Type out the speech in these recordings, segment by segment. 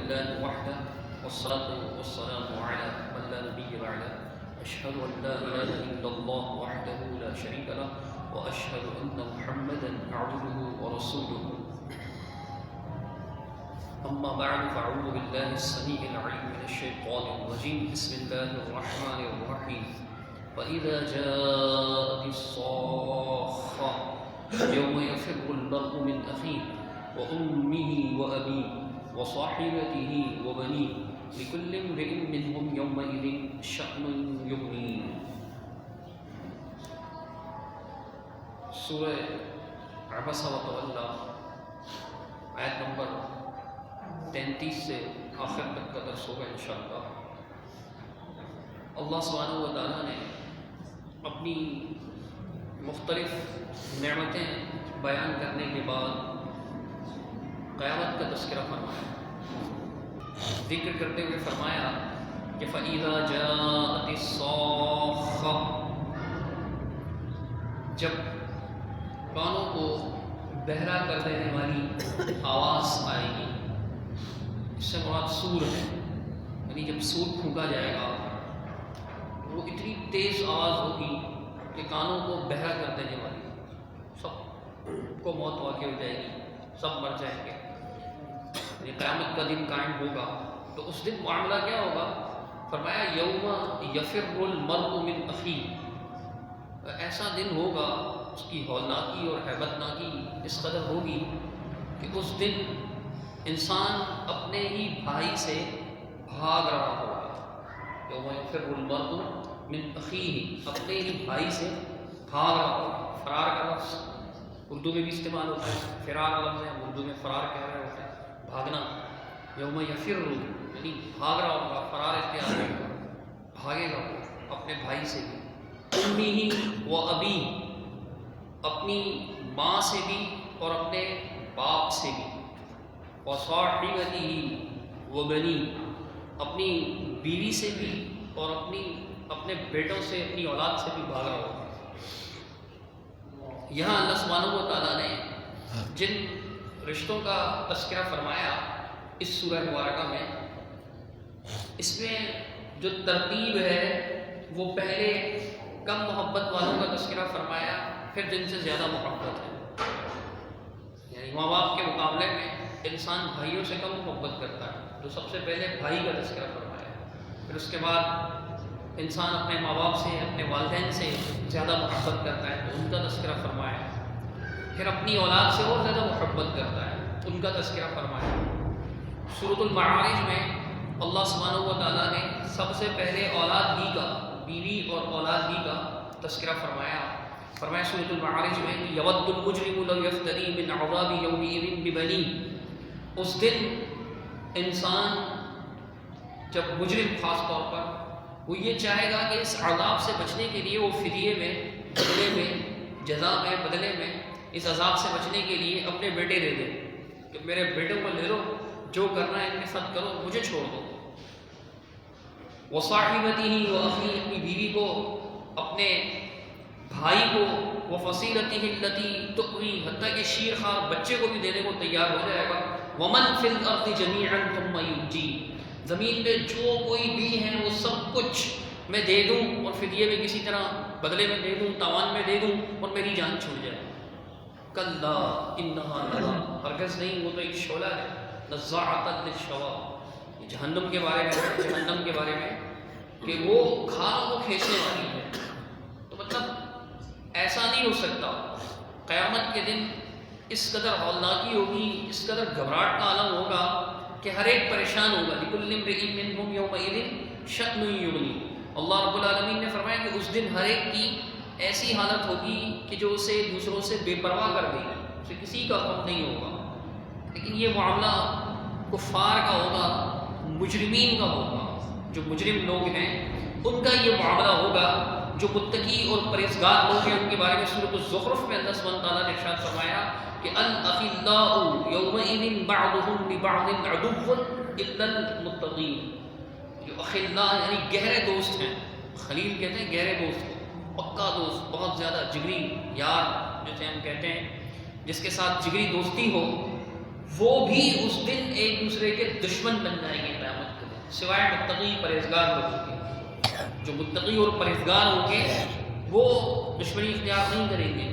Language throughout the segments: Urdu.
لله وحده والصلاة والسلام على من لا نبي بعده أشهد أن لا إله إلا الله وحده لا شريك له وأشهد أن محمدا عبده ورسوله أما بعد فأعوذ بالله السميع العليم من الشيطان الرجيم بسم الله الرحمن الرحيم فإذا جاءت الصاخة يوم يفر المرء من أخيه وأمه وأبيه وصاحبته وبنيه لكل امرئ منهم يومئذ شأن يغنيه. سورہ عبس وتولی آیت نمبر 33 سے آخر تک کا درس ہوگا انشاءاللہ. اللہ سبحانہ و تعالیٰ نے اپنی مختلف نعمتیں بیان کرنے کے بعد قیامت کا تذکرہ فرمایا. ذکر کرتے ہوئے فرمایا کہ فَإِذَا جَاءَتِ الصَّاخَّةُ، جب کانوں کو بہرا کر دینے والی آواز آئے گی. اس سے مراد سور ہے، یعنی جب سور پھونکا جائے گا وہ اتنی تیز آواز ہوگی کہ کانوں کو بہرا کر دینے والی، سب کو موت واقع ہو جائے گی، سب مر جائیں گے. قیامت کا دن قائم ہوگا تو اس دن معاملہ کیا ہوگا؟ فرمایا یوم یفر المرء من اخیہ، ایسا دن ہوگا اس کی ہولناکی اور ہیبتناکی اس قدر ہوگی کہ اس دن انسان اپنے ہی بھائی سے بھاگ رہا ہوگا. یوم یفر المرء من اخیہ، اپنے ہی بھائی سے بھاگ رہا ہوگا. فرار کا لفظ اردو میں بھی استعمال ہوتا ہے، فرار لفظ ہے، اردو میں فرار کہہ رہے ہوتے ہیں، بھاگنا. یوم یفر یعنی بھاگ رہا ہوگا، فرار اختیار کرے گا، بھاگے گا وہ اپنے بھائی سے بھی. امیہ و ابی، اپنی ماں سے بھی اور اپنے باپ سے بھی. وصاحبتہ و بنی، اپنی بیوی سے بھی اور اپنے بیٹوں سے، اپنی اولاد سے بھی بھاگ رہا ہوگا. یہاں اللہ سبحانہ و تعالیٰ نے جن رشتوں کا تذکرہ فرمایا اس سورہ مبارکہ میں، اس میں جو ترتیب ہے وہ پہلے کم محبت والوں کا تذکرہ فرمایا، پھر جن سے زیادہ محبت ہے. یعنی ماں باپ کے مقابلے میں انسان بھائیوں سے کم محبت کرتا ہے، تو سب سے پہلے بھائی کا تذکرہ فرمایا. پھر اس کے بعد انسان اپنے ماں باپ سے، اپنے والدین سے زیادہ محبت کرتا ہے تو ان کا تذکرہ فرمایا. پھر اپنی اولاد سے اور زیادہ محبت کرتا ہے، ان کا تذکرہ فرمایا. سورۃ المعارج میں اللہ سبحانہ و تعالیٰ نے سب سے پہلے اولاد ہی کا، بیوی اور اولاد ہی کا تذکرہ فرمایا. فرمایا سورۃ المعارج میں یود المجرم لو یفتدی من عذاب یومئذ ببنیہ، اس دن انسان جب مجرم خاص طور پر وہ یہ چاہے گا کہ اس عذاب سے بچنے کے لیے وہ فدیے میں، بدلے میں، جزا میں، بدلے میں اس عذاب سے بچنے کے لیے اپنے بیٹے دے دے کہ میرے بیٹوں کو لے لو، جو کرنا ہے ان کے ساتھ کرو، مجھے چھوڑ دو. وصاحبتہ و اخیہ، اپنی بیوی کو، اپنے بھائی کو، وفصیلتہ التی تؤوی، حتیٰ کہ شیر خوار بچے کو بھی دینے کو تیار ہو جائے گا. ومن فی الارض جمیعا ثم ینجی، زمین پہ جو کوئی بھی ہے وہ سب کچھ میں دے دوں اور فدیے میں کسی طرح بدلے میں دے دوں، تاوان میں دے دوں اور میری جان چھوٹ جائے. کلا انہا لظی، ہرگز نہیں، وہ تو ایک شعلہ ہے. نزاعۃ للشوا، جہنم کے بارے میں، جہنم کے بارے میں کہ وہ کھالوں کو کھینچنے والی ہے. تو مطلب ایسا نہیں ہو سکتا. قیامت کے دن اس قدر ہولناکی ہوگی، اس قدر گھبراہٹ کا عالم ہوگا کہ ہر ایک پریشان ہوگا. لکل امرئ منہم یومئذ شأن یغنیہ. اللہ رب العالمین نے فرمایا کہ اس دن ہر ایک کی ایسی حالت ہوگی کہ جو اسے دوسروں سے بے پرواہ کر دے گی، اسے کسی کا غم نہیں ہوگا. لیکن یہ معاملہ کفار کا ہوگا، مجرمین کا ہوگا. جو مجرم لوگ ہیں ان کا یہ معاملہ ہوگا. جو متقی اور پرہیزگار لوگ ہیں ان کے بارے میں سورۃ الزخرف میں اللہ سبحانہ تعالیٰ نے ارشاد فرمایا کہ الاخلاء یومئذ بعضهم لبعض عدو الا المتقین. جو اخلاء یعنی گہرے دوست ہیں، خلیل کہتے ہیں گہرے دوست کو، پکا دوست، بہت زیادہ جگری یار جسے ہم کہتے ہیں، جس کے ساتھ جگری دوستی ہو وہ بھی اس دن ایک دوسرے کے دشمن بن جائیں گے قیامت کے دن، سوائے متقی پرہیزگار لوگوں کے۔ جو متقی اور پرہیزگار ہوں گے وہ دشمنی اختیار نہیں کریں گے،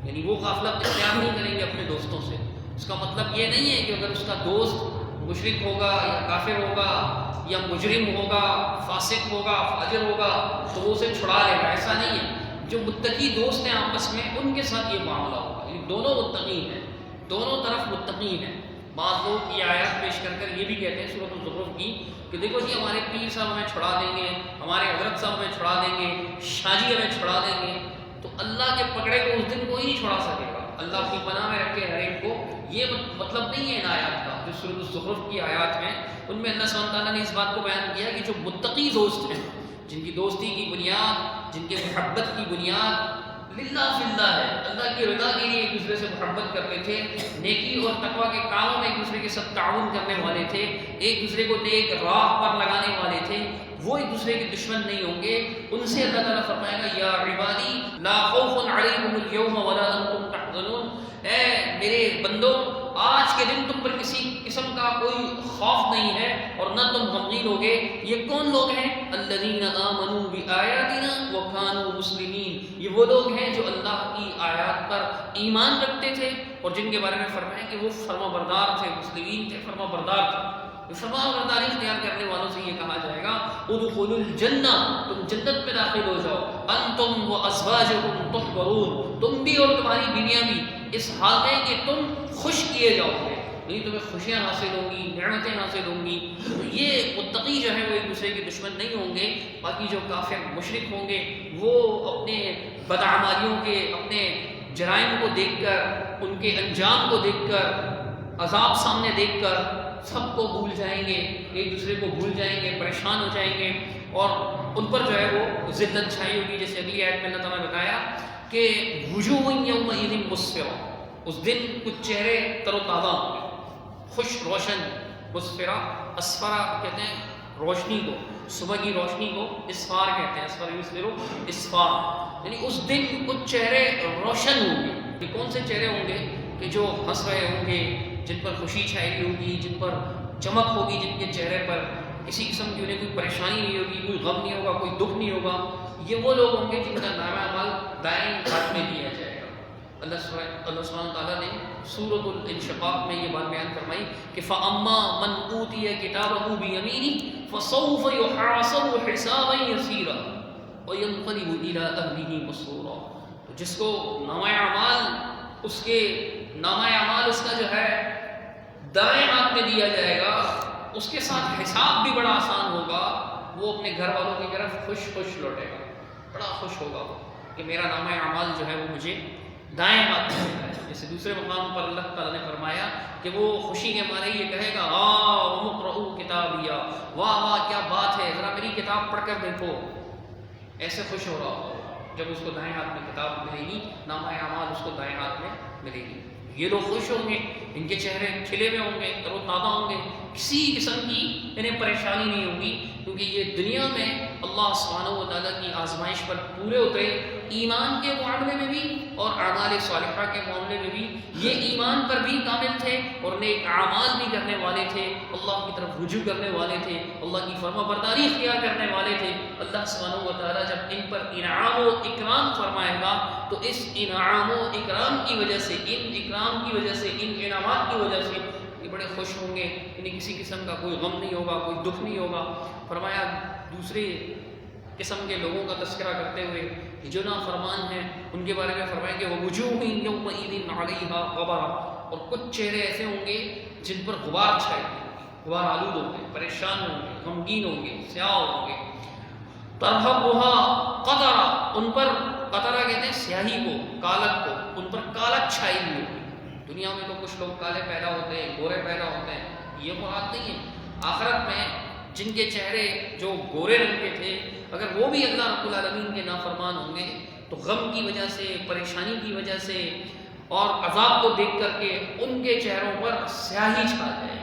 یعنی وہ غفلت اختیار نہیں کریں گے اپنے دوستوں سے۔ اس کا مطلب یہ نہیں ہے کہ اگر اس کا دوست مشرک ہوگا یا کافر ہوگا یا مجرم ہوگا، فاسق ہوگا، فاجر ہوگا تو وہ اسے چھڑا لے گا، ایسا نہیں ہے۔ جو متقی دوست ہیں آپس میں ان کے ساتھ یہ معاملہ ہوگا، یعنی دونوں متقی ہیں، دونوں طرف متقی ہیں۔ بعض لوگ یہ آیات پیش کر کر یہ بھی کہتے ہیں سورۃ الزخرف کی کہ دیکھو جی ہمارے پیر صاحب ہمیں چھڑا دیں گے، ہمارے حضرت صاحب ہمیں چھڑا دیں گے، شاہ جی ہمیں چھڑا دیں گے، تو اللہ کے پکڑے کو اس دن کوئی نہیں چھڑا سکے گا۔ اللہ اپنی پناہ میں رکھے ہر ایک کو۔ یہ مطلب نہیں ہے ان آیات کا جو سورۃ الزخرف کی آیات ہیں، ان میں اللہ سبحانہ تعالیٰ نے اس بات کو بیان کیا کہ جو متقی دوست ہیں، جن کی دوستی کی بنیاد، جن کے محبت کی بنیاد للہ فی اللہ ہے، اللہ کی رضا کے لیے ایک دوسرے سے محبت کرتے تھے، نیکی اور تقویٰ کے کاموں میں ایک دوسرے کے ساتھ تعاون کرنے والے تھے، ایک دوسرے کو نیک راہ پر لگانے والے تھے، وہ ایک دوسرے کے دشمن نہیں ہوں گے۔ ان سے اللہ تعالیٰ فرمائے گا یا عبادی لا خوف علیکم اليوم ولا انتم تحزنون، اے میرے بندو آج کے دن تم پر کسی قسم کا کوئی خوف نہیں ہے اور نہ تم غمگین ہوگے۔ یہ کون لوگ ہیں؟ الذین آمنوا بآیاتنا وکانوا مسلمین، یہ وہ لوگ ہیں جو اللہ کی آیات پر ایمان رکھتے تھے اور جن کے بارے میں فرمایا کہ وہ فرما بردار تھے، مسلمین تھے، فرما بردار تھے۔ فرما برداری اختیار کرنے والوں سے یہ کہا جائے گا ادخلوا الجنہ، تم جنت میں داخل ہو جاؤ، انتم وازواجکم تحبرون، تم بھی اور تمہاری بیویاں بھی اس حال میں کہ تم خوش کیے جاؤ گے، یعنی تمہیں خوشیاں حاصل ہوں گی، نعمتیں حاصل ہوں گی۔ یہ متقی جو ہے وہ ایک دوسرے کے دشمن نہیں ہوں گے۔ باقی جو کافر مشرک ہوں گے وہ اپنے بدعمالیوں کے، اپنے جرائم کو دیکھ کر، ان کے انجام کو دیکھ کر، عذاب سامنے دیکھ کر سب کو بھول جائیں گے، ایک دوسرے کو بھول جائیں گے، پریشان ہو جائیں گے اور ان پر جو ہے وہ ذلت چھائی ہوگی۔ جیسے اگلی آیت میں اللہ تعالیٰ نے بتایا کہ وجوہ یومئذ مسفرہ، اس دن کچھ چہرے تر و تازہ ہوں گے، خوش روشن، مسفرہ، اسفرہ کہتے ہیں روشنی کو، صبح کی روشنی کو اسفار کہتے ہیں، اسفر یسفرو اسفار، یعنی اس دن کچھ چہرے روشن ہوں گے۔ یہ کون سے چہرے ہوں گے؟ کہ جو ہنس رہے ہوں گے، جن پر خوشی چھائی ہوگی، جن پر چمک ہوگی، جن کے چہرے پر کسی قسم کی انہیں کوئی پریشانی نہیں ہوگی، کوئی غم نہیں ہوگا، کوئی دکھ نہیں ہوگا۔ یہ وہ لوگ ہوں گے جن کا نامہ اعمال دائیں ہاتھ میں دیا جائے گا۔ اللہ سبحانہ تعالیٰ نے سورۃ الانشقاق میں یہ بات بیان فرمائی کہ فَأَمَّا مَنْ أُوتِيَ كِتَابَهُ بِيَمِينِهِ فَسَوْفَ يُحَاسَبُ حِسَابًا يَسِيرًا وَيَنقَلِبُ إِلَىٰ أَهْلِهِ مَسْرُورًا، تو جس کو نامہ اعمال اس کا جو ہے دائیں ہاتھ میں دیا جائے گا، اس کے ساتھ حساب بھی بڑا آسان ہوگا، وہ اپنے گھر والوں کی طرف خوش خوش لوٹے گا، بڑا خوش ہوگا کہ میرا نامہ اعمال جو ہے وہ مجھے دائیں ہاتھ میں ملا ہے۔ جیسے دوسرے مقام پر اللہ تعالیٰ نے فرمایا کہ وہ خوشی کے مارے یہ کہے گا اقرؤوا کتابیہ، واہ واہ کیا بات ہے، ذرا میری کتاب پڑھ کر دیکھو، ایسے خوش ہو رہا ہو جب اس کو دائیں ہاتھ میں کتاب ملے گی، نامہ اعمال اس کو دائیں ہاتھ میں ملے گی۔ یہ لوگ خوش ہوں گے، ان کے چہرے کھلے ہوئے ہوں گے، تر و تازہ ہوں گے، کسی قسم کی انہیں پریشانی نہیں ہوگی، کیونکہ یہ دنیا میں اللہ سبحانہ و تعالیٰ کی آزمائش پر پورے اترے، ایمان کے معاملے میں بھی اور اعمال صالحہ کے معاملے میں بھی یہ ایمان پر بھی کامل تھے اور نیک اعمال بھی کرنے والے تھے، اللہ کی طرف رجوع کرنے والے تھے، اللہ کی فرما برداری اختیار کرنے والے تھے۔ اللہ سبحانہ و تعالیٰ جب ان پر انعام و اکرام فرمائے گا تو اس انعام و اکرام کی وجہ سے، ان اکرام کی وجہ سے، ان انعامات کی وجہ سے یہ بڑے خوش ہوں گے، انہیں کسی قسم کا کوئی غم نہیں ہوگا، کوئی دکھ نہیں ہوگا۔ فرمایا دوسرے قسم کے لوگوں کا تذکرہ کرتے ہوئے جو نافرمان ہیں ان کے بارے میں فرمایا کہ وَوُجُوهٌ يَوْمَئِذٍ عَلَيْهَا غَبَرٌ، اور کچھ چہرے ایسے ہوں گے جن پر غبار چھائے ہوئے، غبار آلود ہوں گے، پریشان ہوں گے، غمگین ہوں گے، سیاہ ہوں گے۔ تَرْهَقُهَا قَطَرَةٌ، ان پر قطرہ کہتے ہیں سیاہی کو، کالک کو، ان پر کالک چھائی ہوئی ہوگی۔ دنیا میں تو کچھ لوگ کالے پیدا ہوتے ہیں، گورے پیدا ہوتے ہیں، یہ مراد نہیں ہے۔ آخرت میں جن کے چہرے جو گورے رنگ کے تھے اگر وہ بھی اللہ رب العالمین کے نافرمان ہوں گے تو غم کی وجہ سے، پریشانی کی وجہ سے اور عذاب کو دیکھ کر کے ان کے چہروں پر سیاہی چھا جائے۔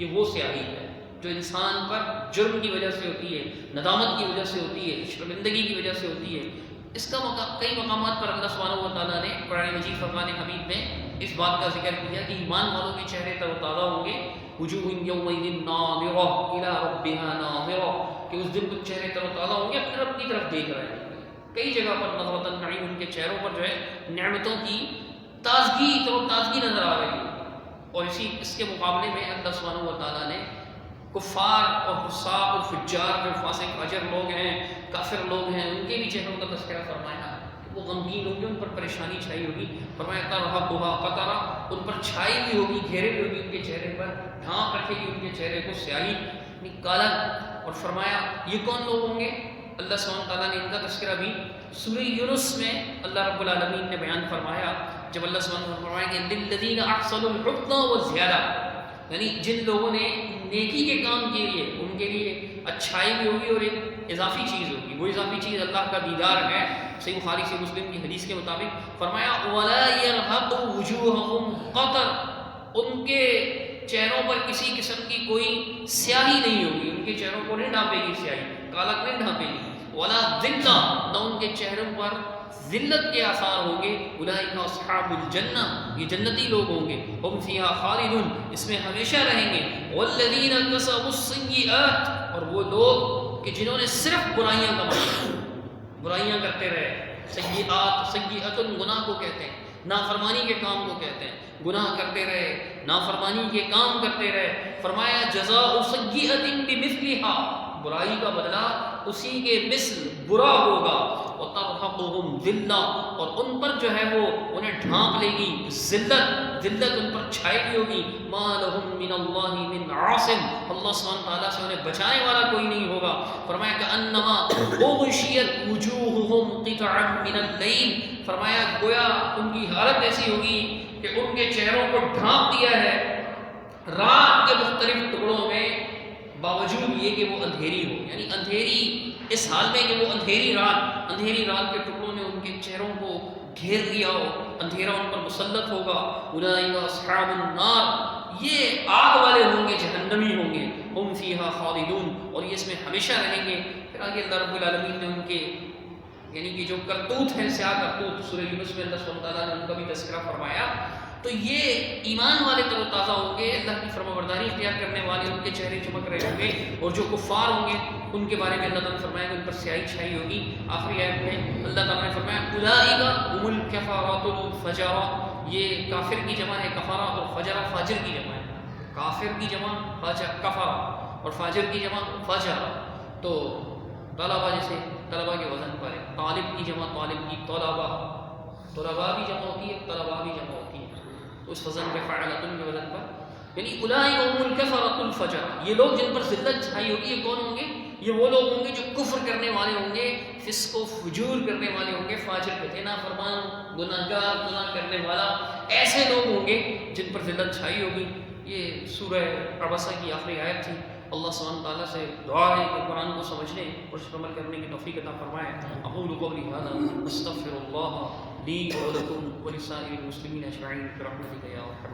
یہ وہ سیاہی ہے جو انسان پر جرم کی وجہ سے ہوتی ہے، ندامت کی وجہ سے ہوتی ہے، شرمندگی کی وجہ سے ہوتی ہے۔ اس کا کئی مقامات پر اللہ سبحانہ و تعالیٰ نے قرآن مجید فرقان حمید میں اس بات کا ذکر کیا کہ ایمان والوں کے چہرے تر و تازہ ہوں گے، وجوہ یومئذ ناظرہ الی ربہا ناظرہ، کہ اس دن کچھ چہرے تر و تازہ ہوں گے، اپنے رب کی طرف دیکھ رہے ہیں. کئی جگہ پر نظرۃ النعیم، ان کے چہروں پر جو ہے نعمتوں کی تازگی، تر و تازگی نظر آ رہی ہے. اور اس کے مقابلے میں اللہ سبحانہ و تعالیٰ نے کفار اور فساق اور فجار، جو فاسق فاجر لوگ ہیں، کافر لوگ ہیں، ان کے بھی چہروں کا تذکرہ فرمایا. وہ غمگین ہوں گے، ان پر پریشانی چھائی ہوگی. فرمایا ترہقھا قترہ، ان پر چھائی بھی ہوگی، گھیرے بھی ہوگی ان کے چہرے پر، ڈھانپ رکھے گی ان کے چہرے کو سیاہی یعنی کالا. اور فرمایا یہ کون لوگ ہوں گے؟ اللہ سبحانہ تعالیٰ نے ان کا تذکرہ بھی سورہ یونس میں اللہ رب العالمین نے بیان فرمایا، جب اللہ سبحانہ نے فرمایا کہ للذین احسنوا الحسنی وزیادہ، یعنی جن لوگوں نے نیکی کے کام کیے ان کے لیے اچھائی بھی ہوگی اور ایک اضافی چیز ہوگی. وہ اضافی چیز اللہ کا دیدار ہے. صحیح بخاری سے مسلم کی حدیث کے مطابق فرمایا وَلَا يَرْهَقُ وُجُوهَهُمْ قَطَرٌ، ان کے چہروں پر کسی قسم کی کوئی سیاہی نہیں ہوگی، ان کے چہروں کو نہیں ڈھانپے گی سیاہی، کالک نہیں ڈھانپے گی. وَلَا ذِلَّةٌ، نہ ان کے چہروں پر ذلت کے آثار ہوں گے. اولئک اصحاب الجنہ، یہ جنتی لوگ ہوں گے. ہم فیہا خالدون، اس میں ہمیشہ رہیں گے. والذین کسبوا السیئات، اور وہ لوگ کہ جنہوں نے صرف برائیاں کمائی، برائیاں کرتے رہے. سیئات، سیئۃ گناہ کو کہتے ہیں، نافرمانی کے کام کو کہتے ہیں. گناہ کرتے رہے، نافرمانی کے کام کرتے رہے. فرمایا جزاء سیئۃ بمثلھا، برائی کا بدلہ اسی کے مثل برا ہوگا. وترہقہم ذلہ، اور ان پر جو ہے وہ انہیں ڈھانپ لے گی ذلت، ذلت ان پر چھائی بھی ہوگی. ما لہم من اللہ من عاصم، اللہ سبحانہ تعالیٰ سے انہیں بچانے والا کوئی نہیں ہوگا. فرمایا کأنما اغشیت وجوہہم قطعا من اللیل، فرمایا گویا ان کی حالت ایسی ہوگی کہ ان کے چہروں کو ڈھانپ دیا ہے رات کے مختلف ٹکڑوں میں، باوجود یہ کہ وہ اندھیری ہو. یعنی اندھیری اس حال میں کہ وہ اندھیری رات کے ٹکڑوں نے ان کے چہروں کو گھیر لیا ہو، اندھیرا ان پر مسلط ہوگا. اولئک اصحاب النار، یہ آگ والے ہوں گے، جہنمی ہوں گے. ہم فیہا خالدون، اور یہ اس میں ہمیشہ رہیں گے. پھر آگے اللہ رب العالمین نے ان کے یعنی کہ جو کرتوت ہے، سیاہ کرتوت، سورہ یونس میں اللہ سبحانہ تعالیٰ نے ان کا بھی تذکرہ فرمایا. تو یہ ایمان والے تر و تازہ ہوں گے، اللہ کی فرمانبرداری اختیار کرنے والے، ان کے چہرے چمک رہے ہوں گے. اور جو کفار ہوں گے ان کے بارے میں اللہ تعالیٰ نے فرمایا کہ ان پر سیاہی چھائی ہوگی. آخری آیت میں اللہ تعالیٰ نے فرمایا اولئک هم الکفارۃ الفجرہ، یہ کافر کی جمع ہے کفارہ، اور فجرہ فاجر کی جمع ہے. کافر کی جمع کفارہ اور فاجر کی جمع فجرہ. تو طلبہ جیسے طلبہ کے وزن پر ہے، طالب کی جمع طالب کی طلبہ، طلبہ بھی جمع ہوتی ہے، طلبہ بھی جمع ہوتی ہے اس وزن پہ، فاعلۃ کے وزن پر. یعنی اولئک هم الکفرۃ الفجرہ، یہ لوگ جن پر ذلت چھائی ہوگی، یہ کون ہوں گے؟ یہ وہ لوگ ہوں گے جو کفر کرنے والے ہوں گے، فسق و فجور کرنے والے ہوں گے. فاجر کہتے ہیں نافرمان، گناہگار، گناہ کرنے والا، ایسے لوگ ہوں گے جن پر ذلت چھائی ہوگی. یہ سورہ عبسہ کی آخری آیت تھی. اللہ سبحانہ تعالیٰ سے دعا ہے کہ قرآن کو سمجھنے اور اس پر عمل کرنے کی توفیق عطا فرمائے. اقول قولی ھذا استغفر اللہ لی ولکم ولسائر المسلمین اجمعین برحمتک یا ارحم